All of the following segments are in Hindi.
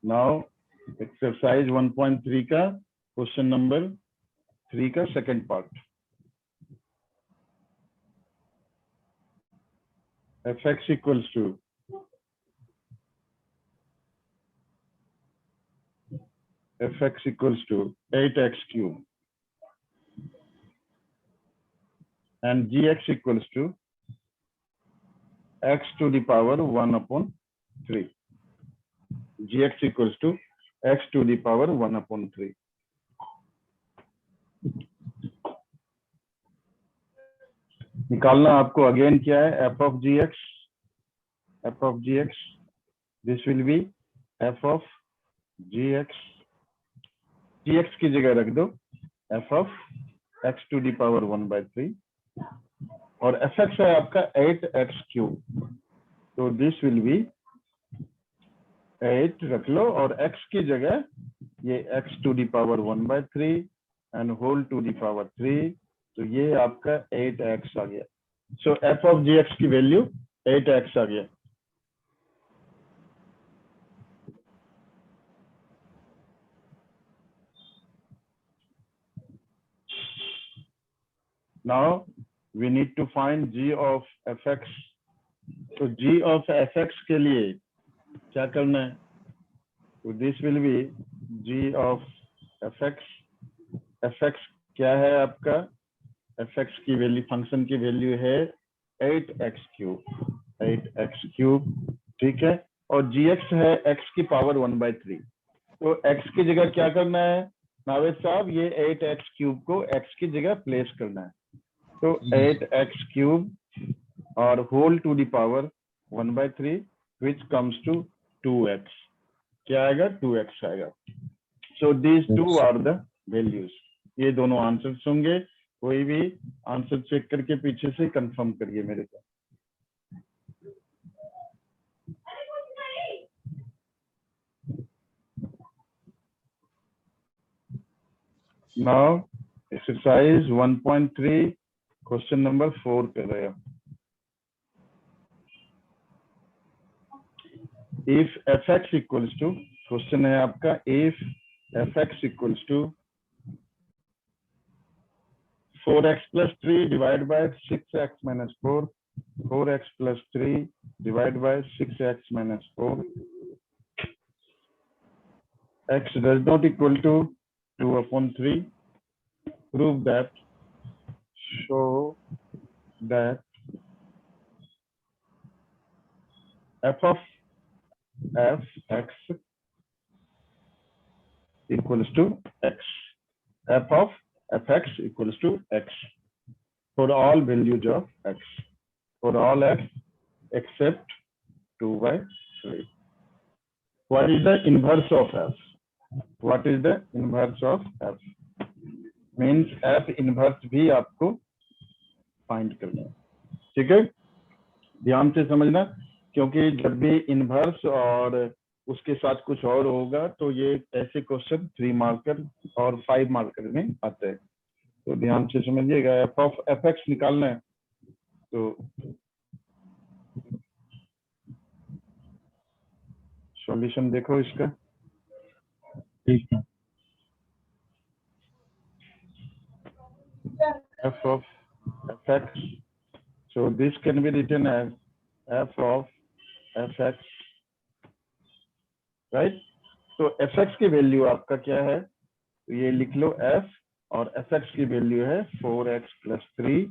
नाउ एक्सरसाइज 1.3 का क्वेश्चन नंबर 3 का second part. fx equals to fx equals to 8x cube and gx equals to x to the power 1 upon 3. gx equals to x to the power 1 upon 3. निकालना आपको अगेन क्या है, f of gx, this will be f of gx की जगह रख दो f of x to the power 1 by 3 और fx है आपका 8x cube, तो this will be 8 रख लो और x की जगह ये x to the power 1 by 3 and whole to the power 3, तो ये आपका 8x आ गया। सो f of gx की वैल्यू 8x आ गया। Now we need to find g of fx. तो g of fx के लिए क्या करना है, तो this will be g of fx। fx क्या है आपका, fx की वैल्यू, फंक्शन की वैल्यू है 8x क्यूब, ठीक है, और gx है x की पावर 1 by 3। तो x की जगह क्या करना है नावेद साहब, ये 8x क्यूब को x की जगह प्लेस करना है, तो 8x क्यूब और whole to the power 1 by 3 which comes to 2x, क्या आएगा 2x आएगा। So these two are the values, ये दोनों आंसर्स होंगे। कोई भी आंसर चेक करके पीछे से कंफर्म करिए मेरे को। नाउ एक्सरसाइज 1.3 क्वेश्चन नंबर 4 कर रहे हैं। If fx equals to, question है आपका if fx equals to 4x plus 3 divided by 6x minus 4, 4x plus 3 divided by 6x minus 4, x does not equal to 2 upon 3, prove that, show that f of fx equals to x, f of fx equals to x for all values of x, for all x except 2 by 3. What is the inverse of f? What is the inverse of f? Means f inverse भी आपको फाइंड करना है, ठीक है, ध्यान से समझना, क्योंकि जब भी इनवर्स और उसके साथ कुछ और होगा तो ये ऐसे क्वेश्चन 3 मार्कर और 5 मार्कर में आते हैं, तो ध्यान से समझिएगा। f of fx निकालना है, तो सॉल्यूशन देखो इसका, ठीक है। f of fx, so this can be written as f of fx, right. तो fx की वैल्यू आपका क्या है, तो ये लिख लो f, और fx की वैल्यू है 4x plus 3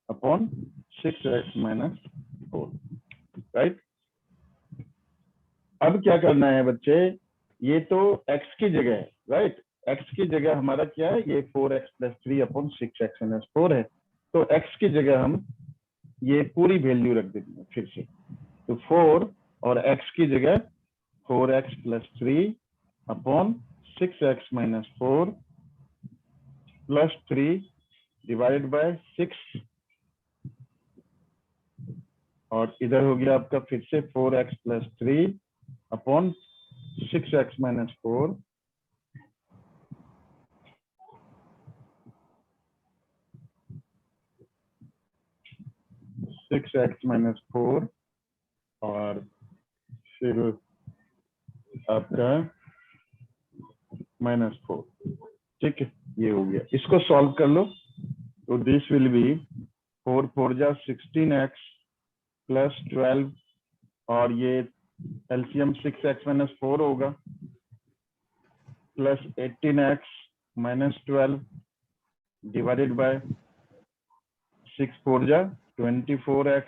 upon 6x minus 4, right. अब क्या करना है बच्चे, ये तो x की जगह है, राइट, x की जगह हमारा क्या है, ये 4x plus 3 upon 6x minus 4 है, तो x की जगह हम ये पूरी वैल्यू रख देंगे फिर से, तो 4 और x की जगह 4x plus 3 upon 6x minus 4 plus 3 divided by 6, और इधर हो गया आपका फिर से 4x plus 3 upon 6x minus 4 6x minus 4 और फिर आपका -4, ठीक है, ये हो गया। इसको सॉल्व कर लो तो दिस विल बी 4 4 जा 16x प्लस 12 और ये एलसीएम 6x माइनस 4 होगा plus 18x minus 12 divided by 6 4 जा 24x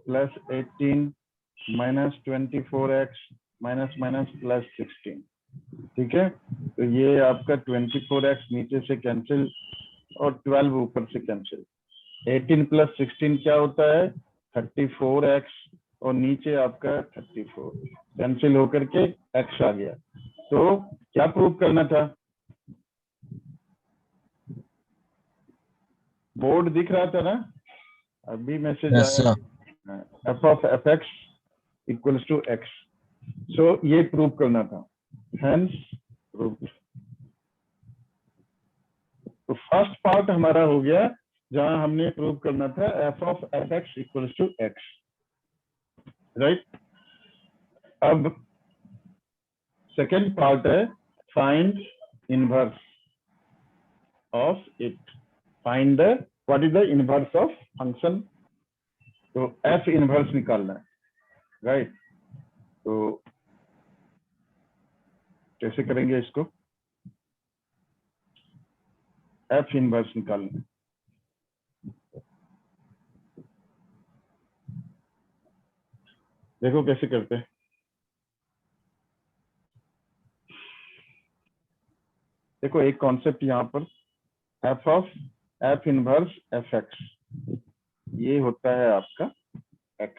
plus 18 minus 24x minus minus plus 16, ठीक है। तो ये आपका 24x नीचे से कैंसिल और 12 ऊपर से कैंसिल, 18 प्लस 16 क्या होता है 34x और नीचे आपका 34 कैंसिल होकर के x आ गया। तो क्या प्रूव करना था, बोर्ड दिख रहा था ना, अभी मैसेज Yes, आया sir. f of fx equals to x, so ये प्रूव करना था, हेंस प्रूव। तो फर्स्ट पार्ट हमारा हो गया जहां हमने प्रूव करना था f of fx equals to x, right. अब सेकेंड पार्ट है find inverse of it, find the what is the inverse of function, तो f इनवर्स निकालना है, राइट। तो कैसे करेंगे इसको, f इनवर्स निकालना है। देखो कैसे करते हैं, देखो एक कॉन्सेप्ट यहाँ पर f of f inverse fx, ये होता है आपका x,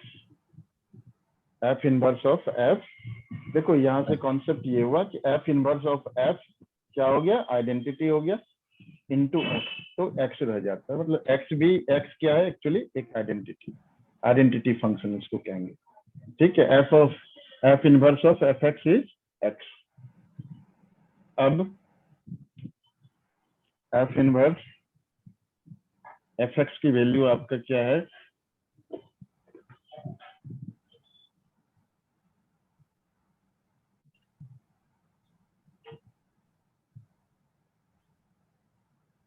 f inverse of f। देखो यहाँ से कॉन्सेप्ट ये हुआ कि f इनवर्स ऑफ f क्या हो गया, आइडेंटिटी हो गया इनटू x, तो x रह जाता है, मतलब x भी, x क्या है एक्चुअली एक आइडेंटिटी, आइडेंटिटी फंक्शन इसको कहेंगे, ठीक है। f of f inverse of fx is x। अब f इनवर्स fx की वैल्यू आपका क्या है,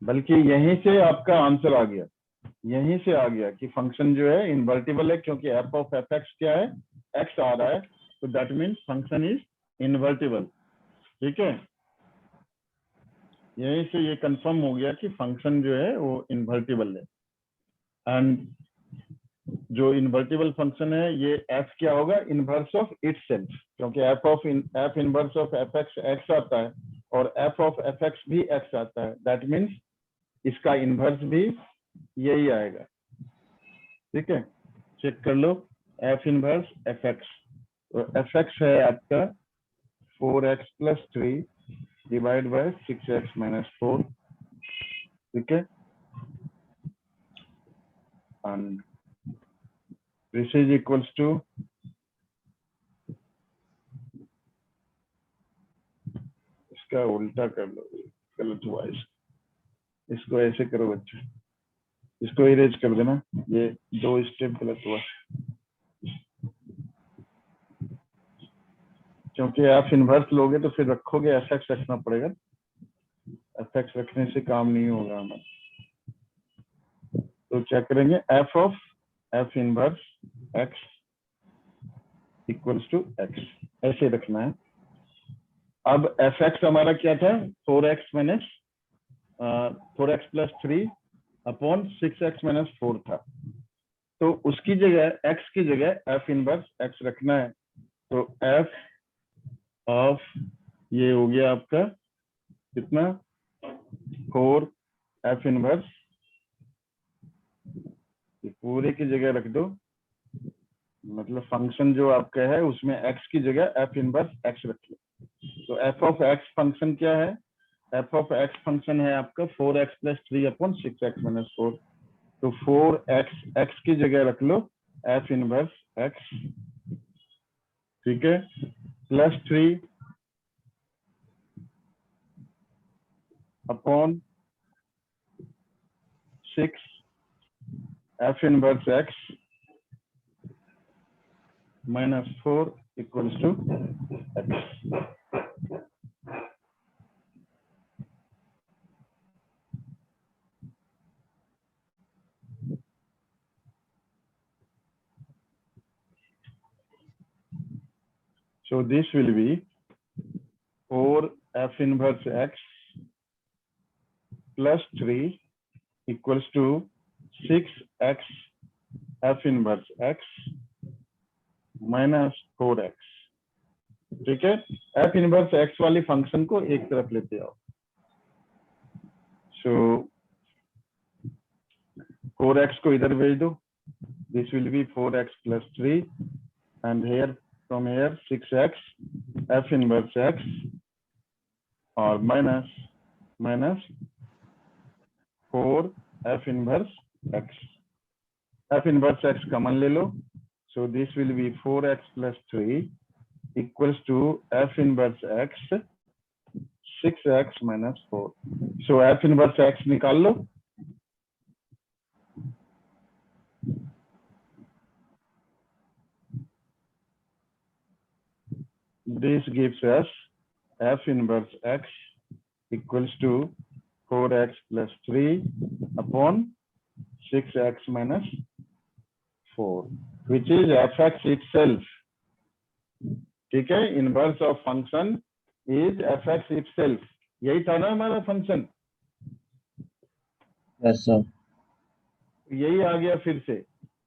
बल्कि यहीं से आपका आंसर आ गया, यहीं से आ गया कि फंक्शन जो है इनवर्टिबल है, क्योंकि f ऑफ fx क्या है, x आ रहा है, तो that means function is invertible, ठीक है। यहीं से ये कंफर्म हो गया कि फंक्शन जो है वो इनवर्टिबल है, एंड जो इनवर्टिबल फंक्शन है ये f क्या होगा, इनवर्स ऑफ इटसेल्फ, क्योंकि f inverse of fx x आता है और f ऑफ fx भी x आता है, दैट मीन्स इसका इनवर्स भी यही आएगा, ठीक है। चेक कर लो f इनवर्स fx, तो fx है आपका 4x plus 3 divide by 6x minus 4, ठीक है, and this is equals to, इसका उल्टा कर लो, गलत हुआ, इसको ऐसे करो बच्चे, इसको इरेज कर देना, ये 2 स्टेप गलत हुआ, क्योंकि आप इनवर्स लोगे तो फिर रखोगे fx रखना पड़ेगा, fx रखने से काम नहीं होगा हमारा। तो क्या करेंगे, f of f inverse x equals to x, ऐसे रखना है। अब fx हमारा क्या था, 4x minus 4x plus 3 upon 6x minus 4 था, तो उसकी जगह x की जगह f इनवर्स x रखना है, तो f ऑफ ये हो गया आपका कितना 4 f इनवर्स, पूरे की जगह रख दो, मतलब फंक्शन जो आपका है उसमें x की जगह f इनवर्स x रखिए, तो f ऑफ x फंक्शन क्या है, f ऑफ x फंक्शन है आपका 4x plus 3 upon 6x minus 4, तो 4x x की जगह रख लो f इनवर्स x, ठीक है, plus 3 upon 6 f inverse x minus 4 equals to x. So this will be 4 f inverse x plus 3 equals to 6x f inverse x minus 4x. ठीक है, f inverse x वाली फंक्शन को एक तरफ लेते आओ. So 4x को इधर भेज दो. This will be 4x plus 3 and here from here 6x f inverse x or minus 4 f inverse x. f inverse x common ले लो. So this will be 4x plus 3 equals to f inverse x 6x minus 4. So f inverse x निकाल लो. This gives us f inverse x equals to 4x plus 3 upon 6x minus 4, which is fx itself. ठीक है, inverse of function is fx itself. यही था ना हमारा फंक्शन. Yes sir. यही आ गया फिर से.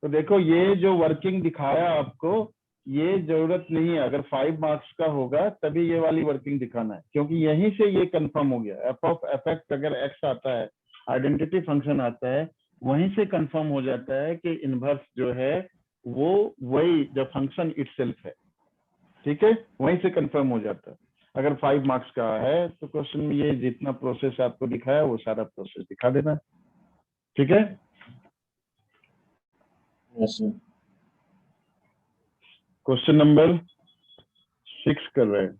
तो देखो ये जो वर्किंग दिखाया आपको, ये जरूरत नहीं है. अगर 5 मार्क्स का होगा तभी ये वाली वर्किंग दिखाना है, क्योंकि यहीं से ये कंफर्म हो गया. f ऑफ fx अगर x आता है, आइडेंटिटी फंक्शन आता है, वहीं से कंफर्म हो जाता है कि इनवर्स जो है वो वही जो फंक्शन इटसेल्फ है. ठीक है, वहीं से कंफर्म हो जाता है. अगर 5 मार्क्स का है तो क्वेश्चन में ये जितना प्रोसेस आपको दिखाया वो सारा प्रोसेस दिखा देना. ठीक है, यस सर. क्वेश्चन नंबर 6 कर रहे हैं.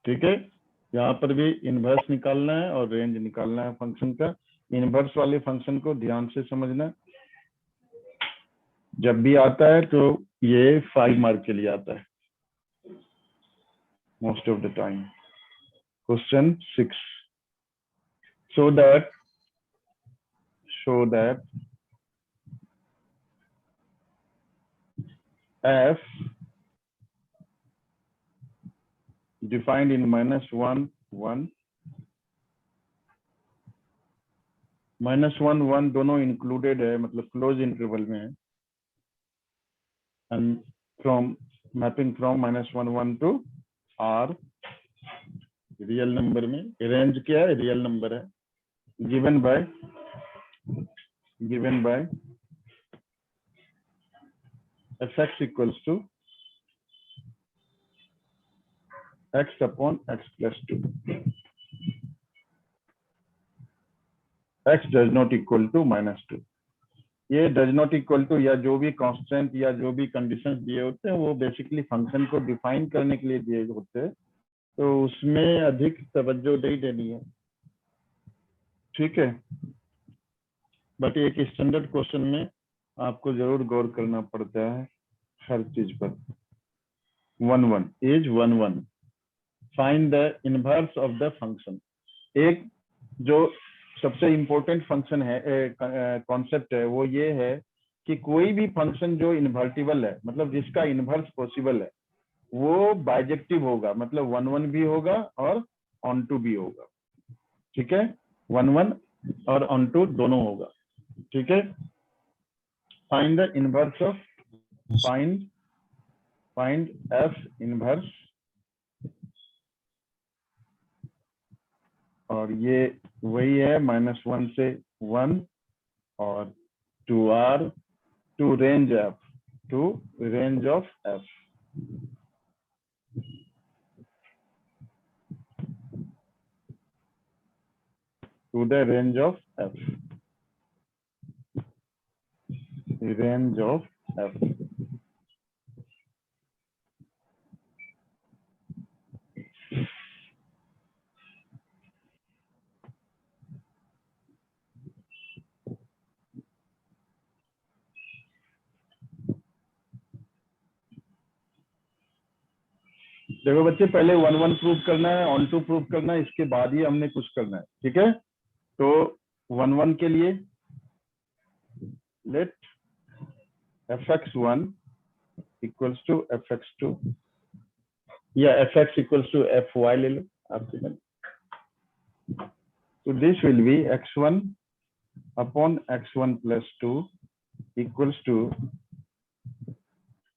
ठीक है, यहाँ पर भी इनवर्स निकालना है और रेंज निकालना है फंक्शन का. इनवर्स वाले फंक्शन को ध्यान से समझना. जब भी आता है तो ये 5 मार्क के लिए आता है most of the time. Question 6. So that f defined in -1 1 -1 दोनों इंक्लूडेड है, मतलब क्लोज इंटरवल में है. and from mapping from -1 1 to r, real number में रेंज क्या है, रियल नंबर है. Given by fx equals to x upon x plus 2. x does not equal to -2. ये डज नॉट इक्वल टू या जो भी कांस्टेंट या जो भी कंडीशंस दिए होते हैं वो बेसिकली फंक्शन को डिफाइन करने के लिए दिए होते हैं, तो उसमें अधिक तवज्जो नहीं देनी है. ठीक है, बट एक स्टैंडर्ड क्वेश्चन में आपको जरूर गौर करना पड़ता है हर चीज पर. 1 1 is 1 1. Find the inverse of the function. एक जो सबसे इंपॉर्टेंट फंक्शन है, कॉन्सेप्ट है, वो ये है कि कोई भी फंक्शन जो इन्वर्टिबल है, मतलब जिसका इनवर्स पॉसिबल है, वो बाइजेक्टिव होगा. मतलब 1 1 भी होगा और ऑन टू भी होगा. ठीक है, 1 1 और ऑन टू दोनों होगा. ठीक है, find the inverse of find f inverse, और ये वही है -1 से 1 और to r to range f, to range of f. to the range of f. Range of f. देखो बच्चे, पहले 1 1 प्रूव करना है, ऑन टू प्रूव करना है, इसके बाद ही हमने कुछ करना है, ठीक है। तो 1 1 के लिए late fx1 equals to fx2 या fx इक्वल्स टू fy ले लो आपके मन। तो this will be x1 upon x1 plus 2 equals to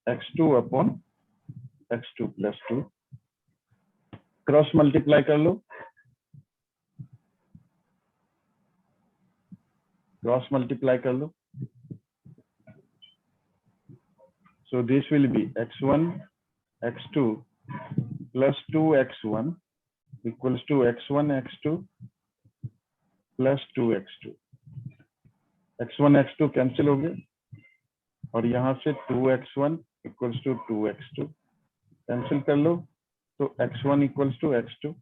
x2 upon x2 plus 2। Cross multiply कर लो, क्रॉस मल्टीप्लाई कर लो। So this will be x1 x2 plus 2x1 equals to x1 x2 plus 2x2। x1 x2 cancel हो गए और यहाँ से 2x1 equals to 2x2 cancel कर लो, तो x1 equals to x2।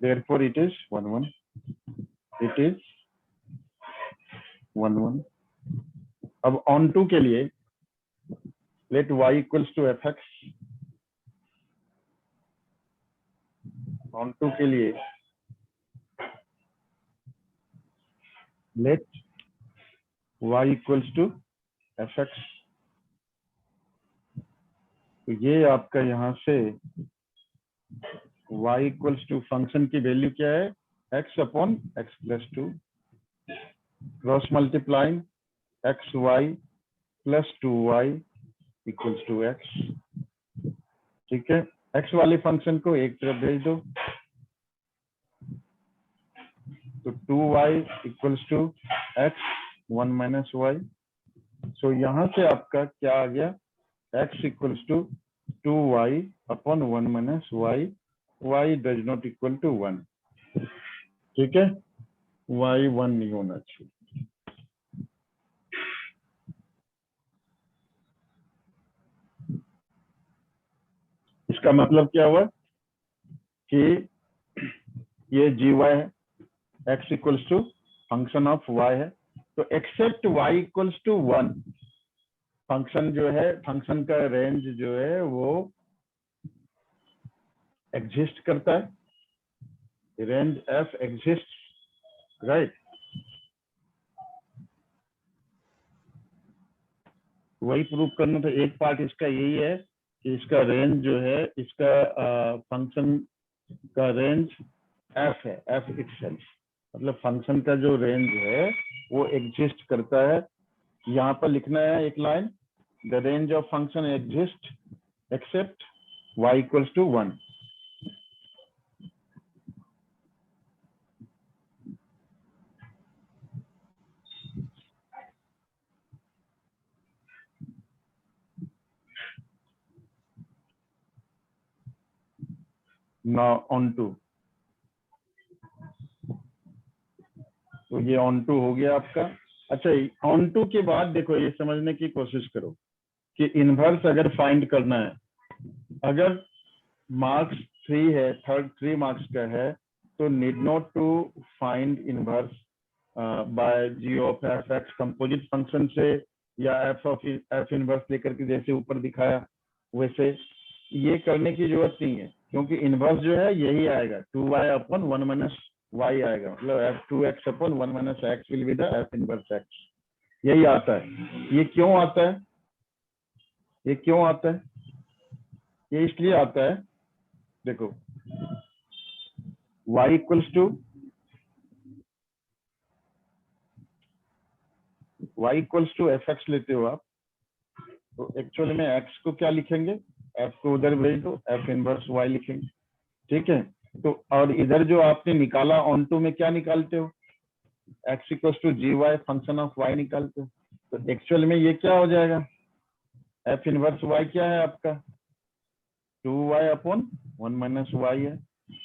Therefore it is 1 1। It is 1 1। अब ऑन टू के लिए let y equals to fx। Onto के लिए let y equals to fx। तो ये आपका यहाँ से y इक्वल्स टू फंक्शन की वैल्यू क्या है, x upon x plus 2। Cross multiplying xy plus 2y equals to x। ठीक है, x वाले फंक्शन को एक तरफ भेज दो, तो 2y equals to x 1 minus y। So यहाँ से आपका क्या आ गया, x equals to 2y upon 1 minus y। y does not equal to 1। ठीक है, y 1 नहीं होना चाहिए। इसका मतलब क्या हुआ कि ये gy है, x equals to function of y है, तो except y equals to 1 function जो है, फंक्शन का रेंज जो है वो एग्जिस्ट करता है, रेंज f एग्जिस्ट, राइट। वही प्रूव करना, तो एक पार्ट इसका यही है कि इसका रेंज जो है, इसका फंक्शन का रेंज f है, f इटसेल्फ, मतलब फंक्शन का जो रेंज है वो एग्जिस्ट करता है। यहाँ पर लिखना है एक line, the range of function exist except y equals to 1। Now onto, तो ये ऑन टू हो गया आपका। अच्छा, ऑन टू के बाद देखो, ये समझने की कोशिश करो कि इनवर्स अगर फाइंड करना है, अगर मार्क्स 3 है, थर्ड 3 मार्क्स का है, तो need not to find inverse by G of F X composite function से, या एफ इनवर्स लेकर के जैसे ऊपर दिखाया वैसे ये करने की जरूरत नहीं है, क्योंकि इनवर्स जो है यही आएगा, 2y अपॉन 1 माइनस y आएगा, मतलब f2x upon 1 minus x will be the f inverse x। यही आता है। ये क्यों आता है, ये क्यों आता है, ये इसलिए आता है, देखो y equals to F X लेते हो आप, तो एक्चुअली में x को क्या लिखेंगे, f को उधर भेज दो, f इनवर्स y लिखेंगे। ठीक है, तो और इधर जो आपने निकाला ऑन टू में क्या निकालते हो, x equals to G Y function of y निकालते हो। तो एक्चुअल में ये क्या हो जाएगा, f इनवर्स y क्या है आपका, 2y अपॉन 1 माइनस y है।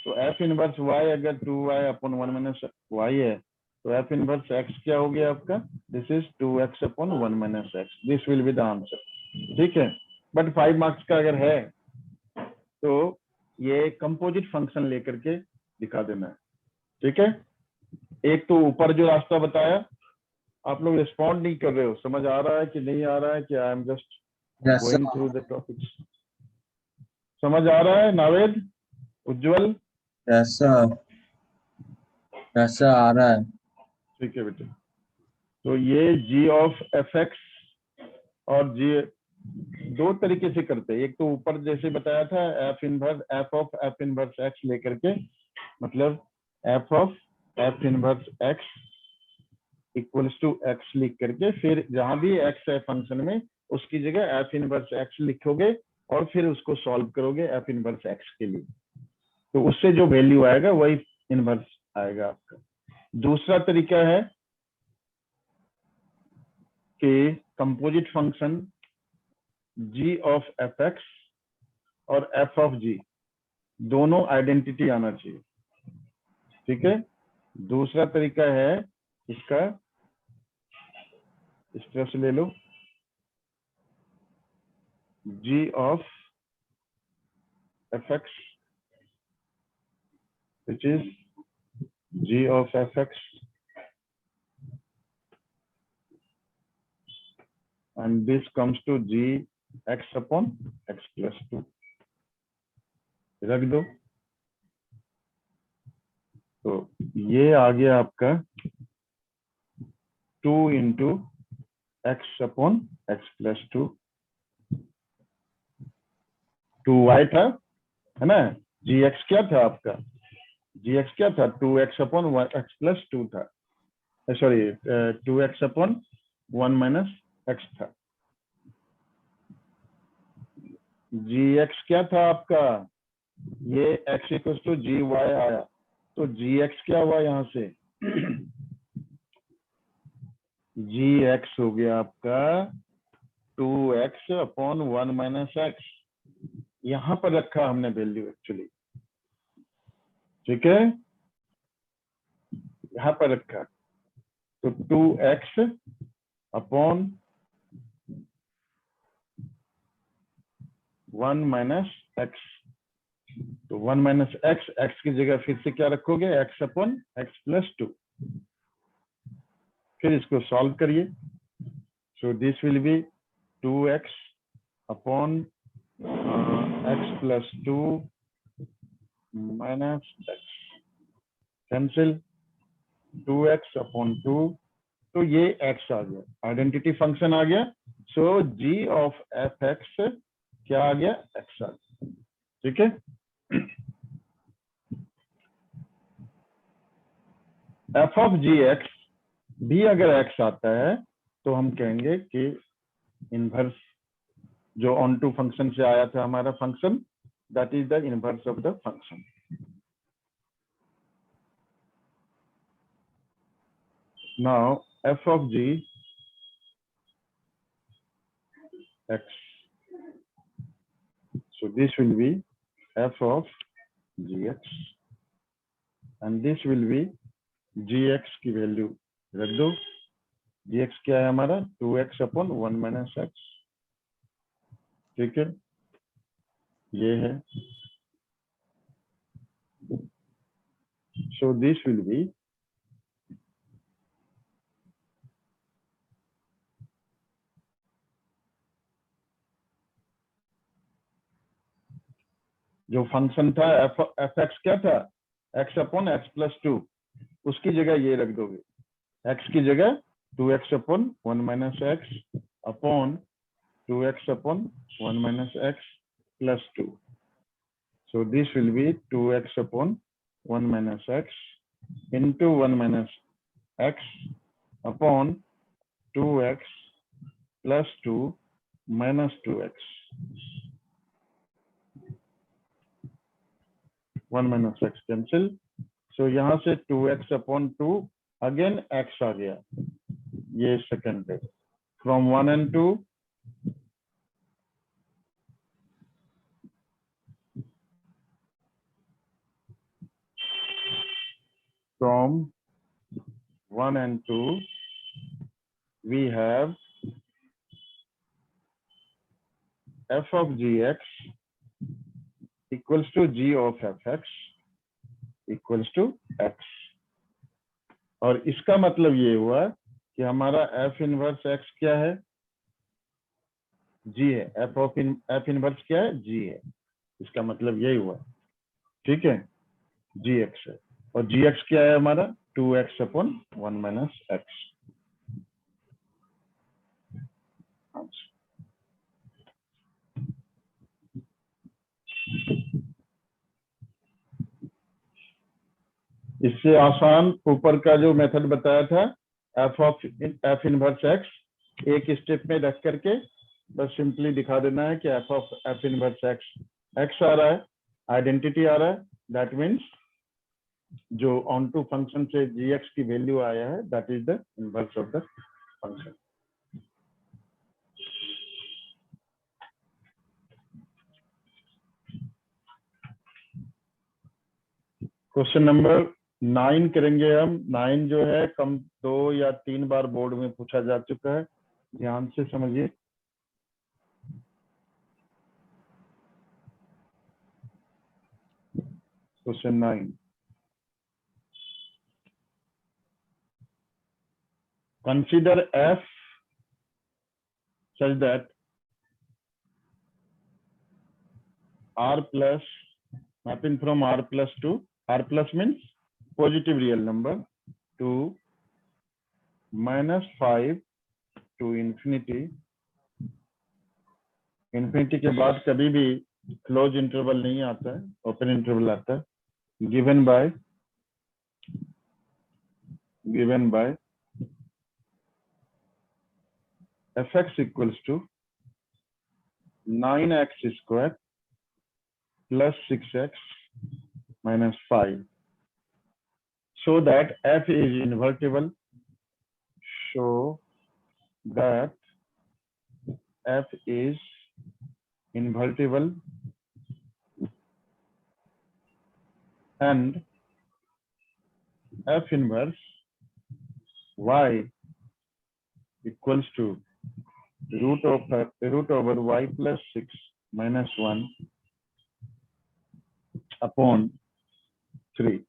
तो f इनवर्स y अगर 2y अपॉन 1 माइनस y है, तो f इनवर्स x क्या हो गया आपका, this is 2x upon 1 minus x। This will be the answer. ठीक है, बट 5 मार्क्स का अगर है तो ये कंपोजिट फंक्शन लेकर के दिखा देना है। ठीक है, एक तो ऊपर जो रास्ता बताया, आप लोग रिस्पॉन्ड नहीं कर रहे हो, समझ आ रहा है कि नहीं आ रहा है, कि I am just Yes, sir. Going through the topics. समझ आ रहा है नावेद, उज्जवल? Yes, sir. Yes, sir. आ रहा है। ठीक है बेटे। तो ये g ऑफ एफ एक्स और g दो तरीके से करते हैं। एक तो ऊपर जैसे बताया था F of F inverse X लेकर के, मतलब F of F inverse X equals to X लिख करके, फिर जहां भी एक्स है फंक्शन में उसकी जगह एफ इनवर्स एक्स लिखोगे और फिर उसको सॉल्व करोगे एफ इनवर्स एक्स के लिए, तो उससे जो वैल्यू आएगा वही इनवर्स आएगा आपका। दूसरा तरीका है कि composite function g of F x और एफ ऑफ g दोनों आइडेंटिटी आना चाहिए। ठीक है। दूसरा तरीका है इसका, इस तरह से ले लो, g of F x which is g of F x and this comes to g x upon x plus 2। रख दो। तो ये आ गया आपका 2 into x upon x plus 2। 2y था, है ना? जी एक्स क्या था आपका? जी एक्स क्या था? 2x अपॉन एक्स प्लस 2 था, sorry 2x upon 1 minus x था। जी एक्स क्या था आपका? ये x equal to G Y आया, तो जी एक्स क्या हुआ यहाँ से? जी एक्स हो गया आपका 2x अपॉन 1 माइनस एक्स। यहां पर रखा हमने वैल्यू एक्चुअली, ठीक है, यहां पर रखा। तो 2x अपॉन 1 माइनस एक्स, तो 1 माइनस एक्स, एक्स की जगह फिर से क्या रखोगे? x upon x plus 2। फिर इसको सॉल्व करिए। So this will B 2x upon x plus 2 minus x, cancel, 2x upon 2, तो ये x आ गया, आइडेंटिटी फंक्शन आ गया। सो g ऑफ एफ एक्स क्या आ गया? x आ गया। ठीक है। एफ ऑफ जी एक्स भी अगर x आता है तो हम कहेंगे कि इनवर्स जो ऑन टू फंक्शन से आया था हमारा function, that is the inverse of the function. Now F of G X, so this will be f of gx and this will be gx की वैल्यू रख दो। gx क्या है हमारा? 2x upon 1 minus x. ठीक है, ये है। so this will be जो फंक्शन था एफ एक्स क्या था? x अपॉन एक्स प्लस 2, उसकी जगह ये रख दोगे, x की जगह 2x upon 1 minus x upon 2x upon 1 minus x plus 2। so this will be 2x upon 1 minus x into 1 minus x upon 2x plus 2 minus 2x, 1 minus x cancel। so यहाँ से 2x upon 2 again x आ गया, ये सेकंड है। from 1 and 2 from 1 and 2 we have f of gx equals to g of fx equals to x। और इसका मतलब ये हुआ कि हमारा f इनवर्स x क्या है? जी है, एफ इनवर्स क्या है, जी है, इसका मतलब यही हुआ, ठीक है, जी एक्स है, और जी एक्स क्या है हमारा, 2x अपॉन 1 माइनस एक्स। इससे आसान ऊपर का जो मेथड बताया था, एफ इनवर्स एक्स, एक स्टेप में रख करके बस सिंपली दिखा देना है कि एफ इनवर्स एक्स एक्स आ रहा है, आइडेंटिटी आ रहा है, दैट मीन्स जो ऑन टू फंक्शन से जी एक्स की वैल्यू आया है, that is the inverse of the function. Question number 9 करेंगे हम। 9 जो है कम 2 या 3 बार बोर्ड में पूछा जा चुका है, ध्यान से समझिए। Question 9, consider f such that r plus, mapping from r plus to, r plus means positive real number, to minus 5 to infinity, infinity के बाद कभी भी क्लोज इंटरवल नहीं आता है, ओपन इंटरवल आता है, given by fx equals to 9x square plus 6x minus 5, so that f is invertible, so that f is invertible and f inverse y equals to root over y plus 6 minus 1 upon 3।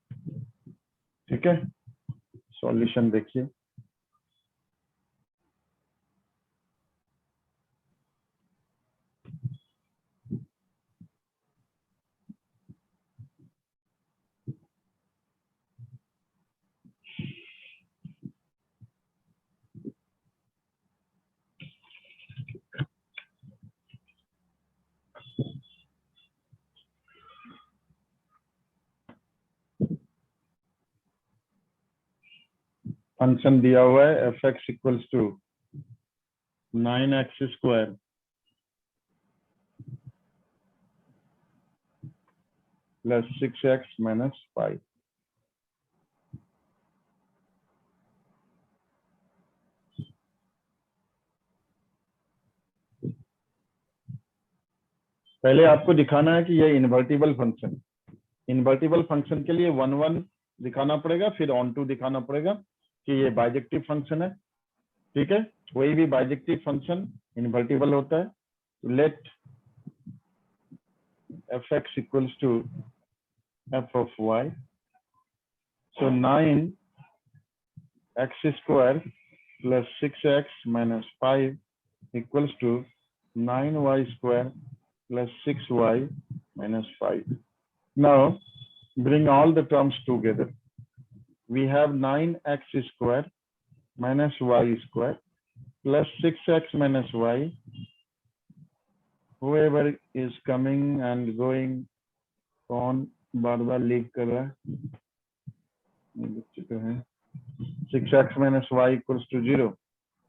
ठीक है, सॉल्यूशन देखिए। फंक्शन दिया हुआ है F X equals to 9x square plus 6x minus 5। पहले आपको दिखाना है कि ये इन्वर्टिबल फंक्शन, इन्वर्टिबल फंक्शन के लिए 1 1 दिखाना पड़ेगा, फिर ऑन टू दिखाना पड़ेगा कि ये बाइजेक्टिव फंक्शन है। ठीक है, कोई भी बाइजेक्टिव फंक्शन इन्वर्टिबल होता है। Let F X equals to F of Y, so 9x square plus 6x minus 5 equals to 9y square plus 6y minus 5. Now bring all the terms together. We have 9x square minus y square plus 6x minus y. Whoever is coming and going, कौन बार बार लीव कर रहा है? 6x minus y equals to 0.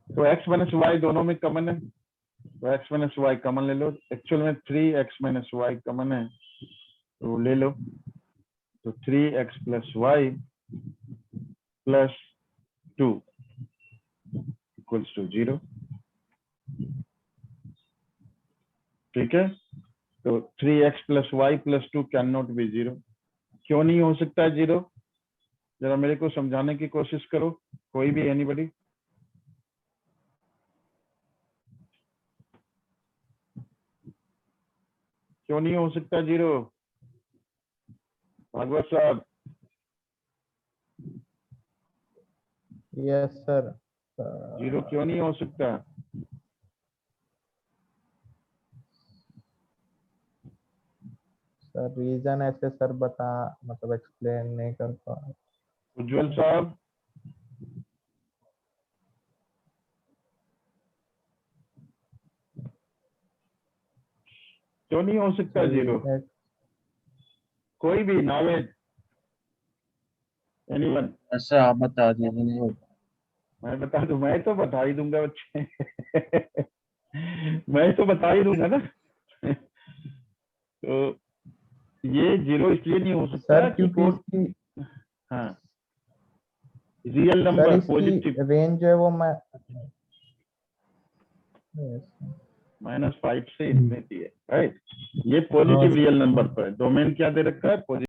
तो x minus y दोनों में कॉमन है, तो x माइनस वाई कॉमन ले लो। एक्चुअल में 3x माइनस वाई कॉमन है, तो ले लो। तो 3x plus Y plus 2 equals to 0। ठीक है, तो 3x plus Y plus 2 can not be 0। क्यों नहीं हो सकता है 0? जरा मेरे को समझाने की कोशिश करो, कोई भी, एनीबॉडी। क्यों नहीं हो सकता 0? भागवत साहब। Yes sir. 0 क्यों नहीं हो सकता? सर रीजन ऐसे सर बता मतलब एक्सप्लेन नहीं कर पा रहे। उज्जवल साहब, क्यों नहीं हो सकता जीरो? कोई भी, नावेद, एनीवन? सर आप बता दीजिए, नहीं होगा। मैं बता दूं? मैं तो बता ही दूंगा बच्चे। मैं तो बता ही दूंगा ना। तो ये जीरो इसलिए नहीं हो सकता सर कि क्योंकि इसकी हाँ, रियल सर नंबर इसकी पॉजिटिव रेंज जो है वो मैं -5 से इंफिनिटी है, राइट? ये पॉजिटिव रियल नंबर पर है। डोमेन क्या दे रखा है? पॉजिटिव।